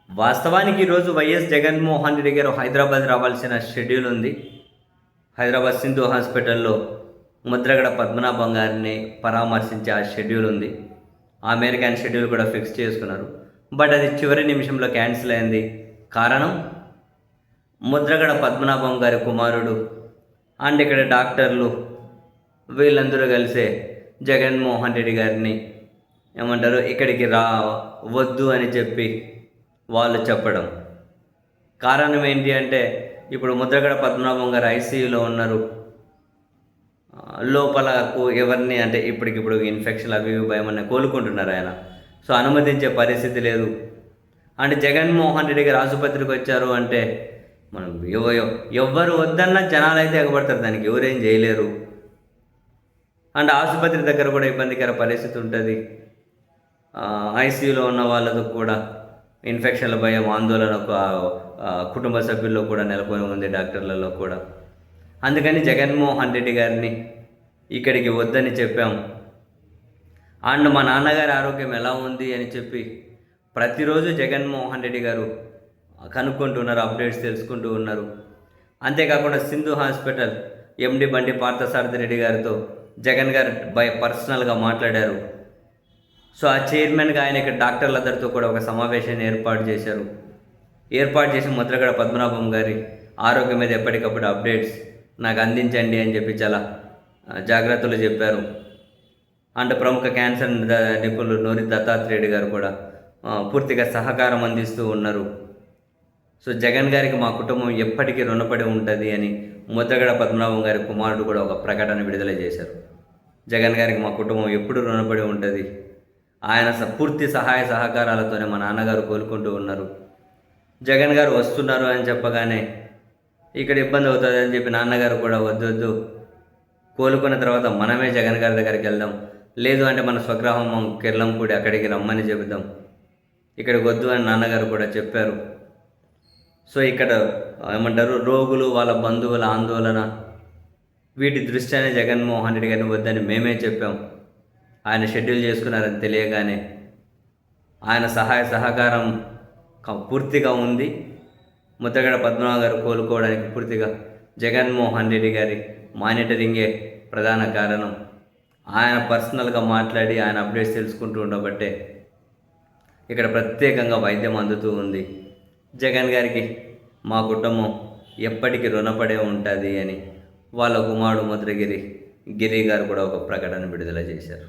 వాస్తవానికి ఈరోజు వైఎస్ జగన్మోహన్ రెడ్డి గారు హైదరాబాద్ రావాల్సిన షెడ్యూల్ ఉంది. హైదరాబాద్ సింధు హాస్పిటల్లో ముద్రగడ పద్మనాభం గారిని పరామర్శించే ఆ షెడ్యూల్ ఉంది. ఆ మేరకు ఆయన షెడ్యూల్ కూడా ఫిక్స్ చేసుకున్నారు. బట్ అది చివరి నిమిషంలో క్యాన్సిల్ అయింది. కారణం ముద్రగడ పద్మనాభం గారి కుమారుడు అండ్ ఇక్కడ డాక్టర్లు వీళ్ళందరూ కలిసే జగన్మోహన్ రెడ్డి గారిని ఏమంటారు ఇక్కడికి వద్దు అని చెప్పి వాళ్ళు చెప్పడం. కారణం ఏంటి అంటే ఇప్పుడు ముద్రగడ పద్మనాభం గారు ఐసీయూలో ఉన్నారు. లోపలకు ఎవరిని అంటే ఇప్పటికిప్పుడు ఇన్ఫెక్షన్ అవి భయం అన్న కోలుకుంటున్నారు ఆయన. సో అనుమతించే పరిస్థితి లేదు. అంటే జగన్మోహన్ రెడ్డి గారు ఆసుపత్రికి వచ్చారు అంటే మనం ఎవ్వరు వద్దన్నా జనాలు అయితే ఎగబడతారు, దానికి ఎవరేం చేయలేరు. అండ్ ఆసుపత్రి దగ్గర కూడా ఇబ్బందికర పరిస్థితి ఉంటుంది. ఐసీయూలో ఉన్న వాళ్ళకు కూడా ఇన్ఫెక్షన్ల భయం, ఆందోళన కుటుంబ సభ్యుల్లో కూడా నెలకొని ఉంది, డాక్టర్లలో కూడా. అందుకని జగన్మోహన్ రెడ్డి గారిని ఇక్కడికి వద్దని చెప్పాం. అండ్ మా నాన్నగారి ఆరోగ్యం ఎలా ఉంది అని చెప్పి ప్రతిరోజు జగన్మోహన్ రెడ్డి గారు కనుక్కుంటున్నారు, అప్డేట్స్ తెలుసుకుంటూ ఉన్నారు. అంతేకాకుండా సింధు హాస్పిటల్ ఎండి బండి పార్థసారథి రెడ్డి గారితో జగన్ గారు పర్సనల్గా మాట్లాడారు. సో ఆ చైర్మన్గా ఆయన ఇక్కడ డాక్టర్లందరితో కూడా ఒక సమావేశాన్ని ఏర్పాటు చేసి ముద్రగడ పద్మనాభం గారి ఆరోగ్యం మీద ఎప్పటికప్పుడు అప్డేట్స్ నాకు అందించండి అని చెప్పి చాలా జాగ్రత్తలు చెప్పారు. అంటే ప్రముఖ క్యాన్సర్ నిపుణులు నూరి దత్తాత్రేయుడు గారు కూడా పూర్తిగా సహకారం అందిస్తూ ఉన్నారు. సో జగన్ గారికి మా కుటుంబం ఎప్పటికీ రుణపడి ఉంటుంది అని ముద్రగడ పద్మనాభం గారి కుమారుడు కూడా ఒక ప్రకటన విడుదల చేశారు. జగన్ గారికి మా కుటుంబం ఎప్పుడు రుణపడి ఉంటుంది, ఆయన పూర్తి సహాయ సహకారాలతోనే మా నాన్నగారు కోలుకుంటూ ఉన్నారు. జగన్ గారు వస్తున్నారు అని చెప్పగానే ఇక్కడ ఇబ్బంది అవుతుంది అని చెప్పి నాన్నగారు కూడా వద్దు, కోలుకున్న తర్వాత మనమే జగన్ గారి దగ్గరికి వెళ్దాం, లేదు అంటే మన స్వగ్రామం కిర్లంపూడి అక్కడికి రమ్మని చెబుదాం, ఇక్కడికి వద్దు అని నాన్నగారు కూడా చెప్పారు. సో ఇక్కడ ఏమంటారు రోగులు వాళ్ళ బంధువుల ఆందోళన వీటి దృష్ట్యానే జగన్మోహన్ రెడ్డి గారిని వద్దని మేమే చెప్పాం. ఆయన షెడ్యూల్ చేసుకున్నారని తెలియగానే ఆయన సహాయ సహకారం పూర్తిగా ఉంది. ముద్రగడ పద్మనాభం గారు కోలుకోవడానికి పూర్తిగా జగన్మోహన్ రెడ్డి గారి మానిటరింగే ప్రధాన కారణం. ఆయన పర్సనల్గా మాట్లాడి ఆయన అప్డేట్స్ తెలుసుకుంటూ ఉండబట్టే ఇక్కడ ప్రత్యేకంగా వైద్యం అందుతూ ఉంది. జగన్ గారికి మా కుటుంబం ఎప్పటికీ రుణపడే ఉంటుంది అని వాళ్ళ కుమారుడు గిరి గారు కూడా ఒక ప్రకటన విడుదల చేశారు.